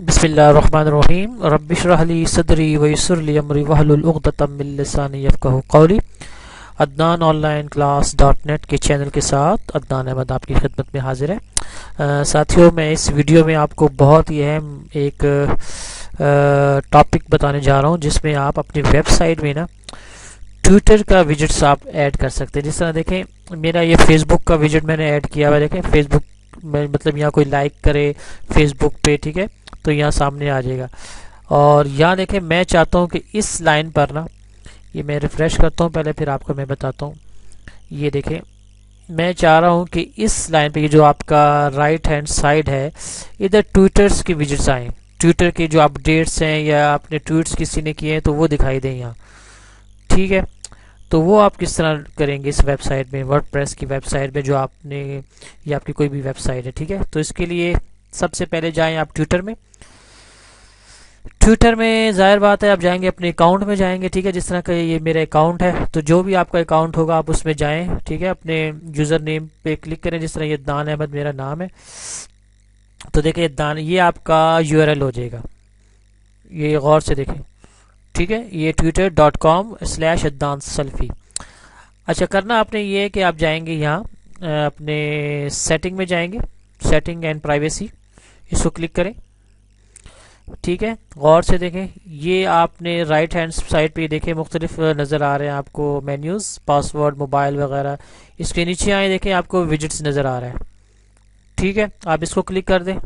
बिस्मिल्लाहिर्रहमानिर्रहीम रब्बिश्रह ली सदरी वयस्सिर ली अमरी वहलुल उक़दतम मिन लिसानी यफ़क़हू क़ौली। अदनान ऑनलाइन क्लास .net के चैनल के साथ अदनान अहमद आपकी खिदमत में हाजिर है। साथियों, मैं इस वीडियो में आपको बहुत ही अहम एक टॉपिक बताने जा रहा हूं, जिसमें आप अपनी वेबसाइट में ना ट्विटर का विजेट्स आप ऐड कर सकते हैं। जिस तरह देखें, मेरा ये फेसबुक का विजेट मैंने ऐड किया हुआ है। देखें फेसबुक में, मतलब यहाँ कोई लाइक करे फेसबुक पे, ठीक है, तो यहाँ सामने आ जाएगा। और यहाँ देखें, मैं चाहता हूँ कि इस लाइन पर ना, ये मैं रिफ्रेश करता हूँ पहले, फिर आपको मैं बताता हूँ। ये देखें, मैं चाह रहा हूँ कि इस लाइन पे, ये जो आपका राइट हैंड साइड है, इधर ट्विटर्स के विजेट्स आए। ट्विटर के जो अपडेट्स हैं या आपने ट्वीट्स किसी ने किए हैं तो वो दिखाई दें यहाँ, ठीक है। तो वो आप किस तरह करेंगे इस वेबसाइट में, वर्डप्रेस की वेबसाइट में, जो आपने, या आपकी कोई भी वेबसाइट है, ठीक है। तो इसके लिए सबसे पहले जाएं आप ट्विटर में। ट्विटर में जाहिर बात है आप जाएंगे, अपने अकाउंट में जाएंगे, ठीक है। जिस तरह का ये मेरा अकाउंट है, तो जो भी आपका अकाउंट होगा आप उसमें जाएं, ठीक है। अपने यूज़र नेम पे क्लिक करें, जिस तरह ये अदनान अहमद मेरा नाम है। तो देखिए अदनान, ये आपका यूआरएल हो जाएगा, ये गौर से देखें, ठीक है। ये twitter.com/अदनान सल्फी। अच्छा, करना आपने ये है कि आप जाएंगे यहाँ अपने सेटिंग में जाएंगे, सेटिंग एंड प्राइवेसी, इसको क्लिक करें, ठीक है। गौर से देखें, ये आपने राइट हैंड साइड पे देखें मुख्तलिफ नज़र आ रहे हैं आपको मेन्यूज़, पासवर्ड, मोबाइल वगैरह। इसके नीचे आए देखें, आपको विजिट्स नज़र आ रहा है, ठीक है। आप इसको क्लिक कर दें।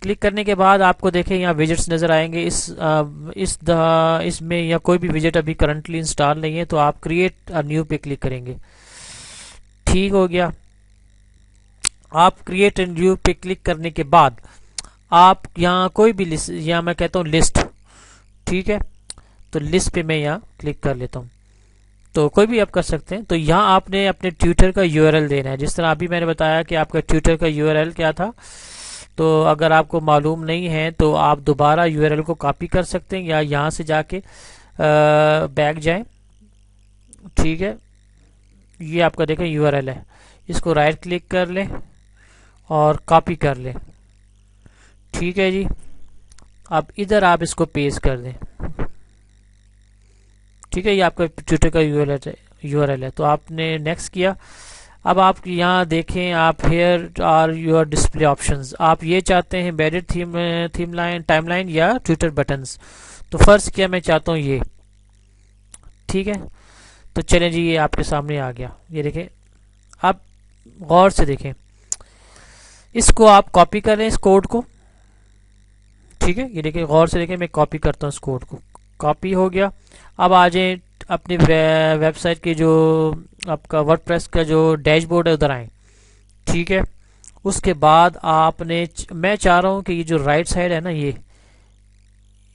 क्लिक करने के बाद आपको देखें यहाँ विजिट्स नज़र आएंगे। इसमें या कोई भी विजिट अभी करंटली इंस्टॉल नहीं है, तो आप क्रिएट अ न्यू पे क्लिक करेंगे, ठीक हो गया। आप क्रिएट अ न्यू पे क्लिक करने के बाद आप यहाँ कोई भी लिस्ट, यहाँ मैं कहता हूँ लिस्ट, ठीक है। तो लिस्ट पे मैं यहाँ क्लिक कर लेता हूँ, तो कोई भी आप कर सकते हैं। तो यहाँ आपने अपने ट्विटर का यूआरएल देना है। जिस तरह अभी मैंने बताया कि आपका ट्विटर का यूआरएल क्या था, तो अगर आपको मालूम नहीं है तो आप दोबारा यूआरएल को कॉपी कर सकते हैं, या यहाँ से जाके बैक जाएं, ठीक है। ये आपका देखें यूआरएल है, इसको राइट क्लिक कर लें और कॉपी कर लें, ठीक है जी। अब इधर आप इसको पेस्ट कर दें, ठीक है। ये आपका ट्विटर का यूआरएल है। तो आपने नेक्स्ट किया। अब आप यहाँ देखें, आप here are your display options, आप ये चाहते हैं एम्बेडेड थीम लाइन, टाइमलाइन या ट्विटर बटन्स। तो फर्स्ट किया मैं चाहता हूँ ये, ठीक है। तो चलें जी, ये आपके सामने आ गया, ये देखें। आप गौर से देखें, इसको आप कॉपी करें इस कोड को, ठीक है। ये देखिए, गौर से देखें, मैं कॉपी करता हूँ इस कोड को, कॉपी हो गया। अब आ जाए अपनी वेबसाइट की जो आपका वर्डप्रेस का जो डैशबोर्ड है उधर आए, ठीक है। उसके बाद आपने, मैं चाह रहा हूँ कि ये जो राइट साइड है ना, ये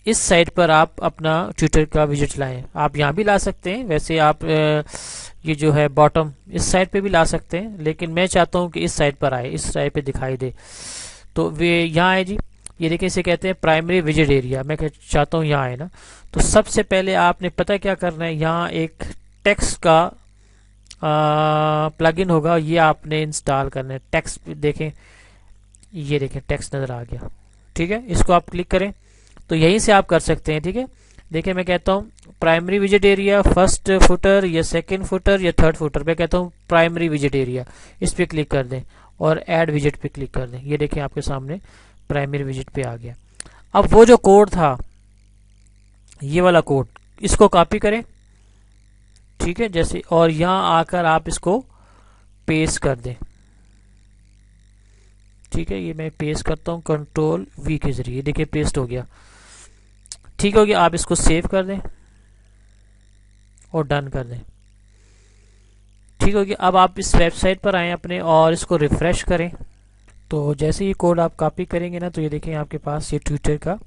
इस साइड पर आप अपना ट्विटर का विजिट लाएं। आप यहाँ भी ला सकते हैं, वैसे आप ये जो है बॉटम इस साइड पे भी ला सकते हैं, लेकिन मैं चाहता हूँ कि इस साइड पर आए, इस साइड पे दिखाई दे। तो वे यहाँ आए जी, ये देखिए, इसे कहते हैं प्राइमरी विजिट एरिया। मैं चाहता हूँ यहाँ आए ना। तो सबसे पहले आपने पता क्या करना है, यहाँ एक टेक्स्ट का प्लगइन होगा, ये आपने इंस्टॉल करना है। टेक्स्ट देखें, ये देखें टेक्स्ट नज़र आ गया, ठीक है। इसको आप क्लिक करें, तो यहीं से आप कर सकते हैं, ठीक है। देखिए, मैं कहता हूँ primary visit area, first footer या सेकंड फुटर या थर्ड फुटर। मैं कहता हूँ प्राइमरी विजिट एरिया, इस पर क्लिक कर दें और ऐड विजिट पे क्लिक कर दें। ये देखें आपके सामने प्राइमरी विजिट पे आ गया। अब वो जो कोड था, ये वाला कोड, इसको कॉपी करें, ठीक है, जैसे, और यहाँ आकर आप इसको पेस्ट कर दें, ठीक है। ये मैं पेस्ट करता हूँ कंट्रोल वी के जरिए, देखिए पेस्ट हो गया, ठीक हो गया। आप इसको सेव कर दें और डन कर दें, ठीक हो गया। अब आप इस वेबसाइट पर आए अपने और इसको रिफ्रेश करें। तो जैसे ये कोड आप कॉपी करेंगे ना, तो ये देखें आपके पास ये ट्विटर का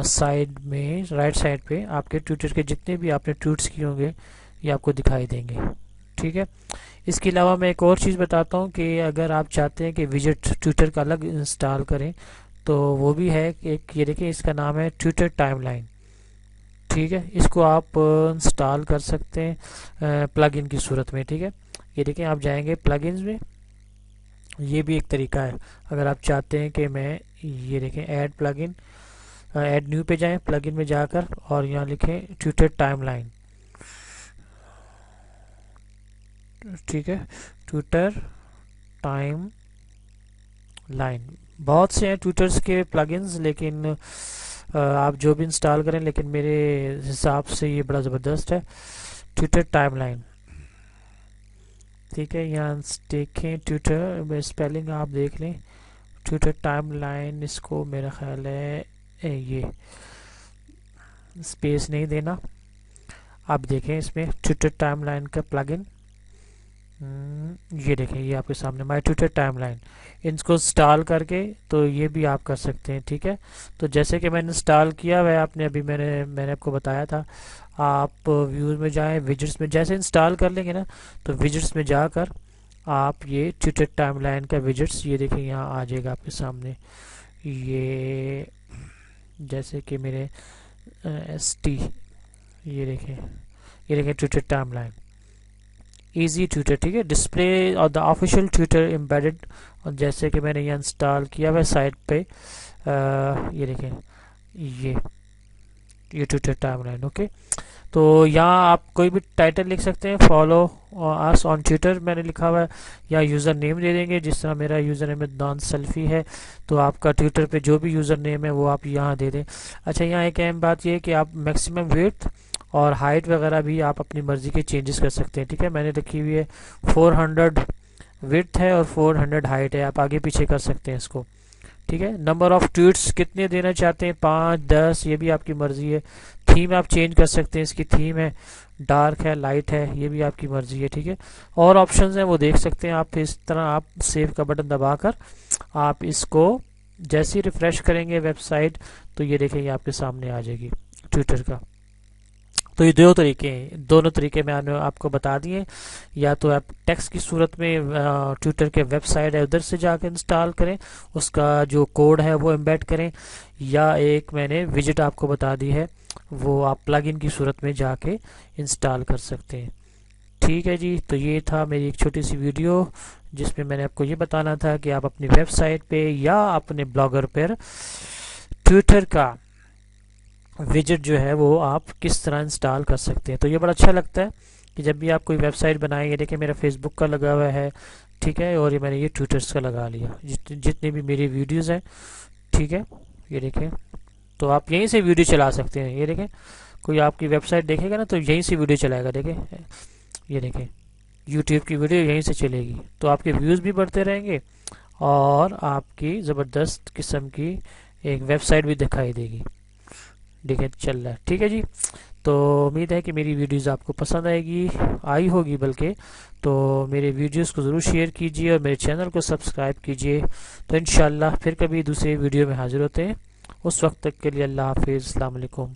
साइड में, राइट साइड पे आपके ट्विटर के जितने भी आपने ट्वीट्स किए होंगे ये आपको दिखाई देंगे, ठीक है। इसके अलावा मैं एक और चीज़ बताता हूँ कि अगर आप चाहते हैं कि विजिट ट्विटर का अलग इंस्टॉल करें, तो वो भी है एक, ये देखिए, इसका नाम है ट्विटर टाइमलाइन, ठीक है। इसको आप इंस्टॉल कर सकते हैं प्लगइन की सूरत में, ठीक है। ये देखिए, आप जाएंगे प्लगइन्स में, ये भी एक तरीका है। अगर आप चाहते हैं कि मैं, ये देखें ऐड प्लगइन, ऐड न्यू पे जाएं, प्लगइन में जाकर और यहाँ लिखें ट्विटर टाइमलाइन। ठीक है, ट्विटर टाइम लाइन। बहुत से हैं ट्विटर्स के प्लगइन्स, लेकिन आप जो भी इंस्टॉल करें, लेकिन मेरे हिसाब से ये बड़ा ज़बरदस्त है, ट्विटर टाइमलाइन। ठीक है, यहाँ देखें ट्विटर में स्पेलिंग आप देख लें, ट्विटर टाइमलाइन, इसको मेरा ख्याल है ये स्पेस नहीं देना। आप देखें इसमें ट्विटर टाइमलाइन का प्लगइन, ये देखें, ये आपके सामने माय ट्विटर टाइमलाइन। इनको इंस्टॉल करके तो ये भी आप कर सकते हैं। ठीक है, तो जैसे कि मैंने इंस्टॉल किया वह आपने अभी मैंने आपको बताया था, आप व्यूज में जाएं, विजेट्स में जैसे इंस्टॉल कर लेंगे ना, तो विजेट्स में जाकर आप ये ट्विटर टाइमलाइन का विजेट्स, ये देखें यहाँ आ जाएगा आपके सामने। ये जैसे कि मेरे ST, ये देखें, ये देखें ट्विटर टाइमलाइन, इजी ट्विटर। ठीक है, डिस्प्ले और द ऑफिशियल ट्विटर एम्बेडेड, और जैसे कि मैंने यहाँ इंस्टॉल किया हुआ साइट पे, ये देखें, ये ट्विटर टाइमलाइन। ओके, तो यहाँ आप कोई भी टाइटल लिख सकते हैं, फॉलो अस ऑन ट्विटर मैंने लिखा हुआ है, या यूज़र नेम दे देंगे। जिस तरह मेरा यूज़र नेम नॉन सेल्फी है, तो आपका ट्विटर पे जो भी यूज़र नेम है वो आप यहाँ दे दें। अच्छा, यहाँ एक अहम बात ये है कि आप मैक्सिमम विड्थ और हाइट वगैरह भी आप अपनी मर्ज़ी के चेंजेस कर सकते हैं। ठीक है, मैंने रखी हुई है 400 विड्थ है और 400 हाइट है, आप आगे पीछे कर सकते हैं इसको। ठीक है, नंबर ऑफ ट्वीट्स कितने देना चाहते हैं, 5, 10, ये भी आपकी मर्जी है। थीम आप चेंज कर सकते हैं, इसकी थीम है डार्क है, लाइट है, ये भी आपकी मर्जी है। ठीक है, और ऑप्शंस हैं वो देख सकते हैं आप। इस तरह आप सेव का बटन दबाकर आप इसको जैसे ही रिफ्रेश करेंगे वेबसाइट, तो ये देखें, ये आपके सामने आ जाएगी ट्विटर का। तो ये दो तरीके हैं, दोनों तरीके मैंने आपको बता दिए। या तो आप टेक्स्ट की सूरत में ट्विटर के वेबसाइट है उधर से जाकर इंस्टॉल करें, उसका जो कोड है वो एम्बेड करें, या एक मैंने विजिट आपको बता दी है, वो आप प्लगइन की सूरत में जाके इंस्टॉल कर सकते हैं। ठीक है जी, तो ये था मेरी एक छोटी सी वीडियो जिसमें मैंने आपको ये बताना था कि आप अपनी वेबसाइट पे या अपने ब्लॉगर पर ट्विटर का विजेट जो है वो आप किस तरह इंस्टॉल कर सकते हैं। तो ये बड़ा अच्छा लगता है कि जब भी आप कोई वेबसाइट बनाएंगे, देखिए मेरा फेसबुक का लगा हुआ है, ठीक है, और ये मैंने ये ट्विटर्स का लगा लिया, जितने भी मेरी वीडियोस हैं। ठीक है, ये देखें, तो आप यहीं से वीडियो चला सकते हैं। ये देखें, कोई आपकी वेबसाइट देखेगा ना तो यहीं से वीडियो चलाएगा। देखें, ये देखें, यूट्यूब की वीडियो यहीं से चलेगी, तो आपके व्यूज़ भी बढ़ते रहेंगे और आपकी ज़बरदस्त किस्म की एक वेबसाइट भी दिखाई देगी। देखें, चल रहा है। ठीक है जी, तो उम्मीद है कि मेरी वीडियोस आपको पसंद आई होगी बल्कि। तो मेरे वीडियोस को ज़रूर शेयर कीजिए और मेरे चैनल को सब्सक्राइब कीजिए। तो इंशाल्लाह फिर कभी दूसरे वीडियो में हाजिर होते हैं। उस वक्त तक के लिए अल्लाह हाफिज़, अस्सलाम वालेकुम।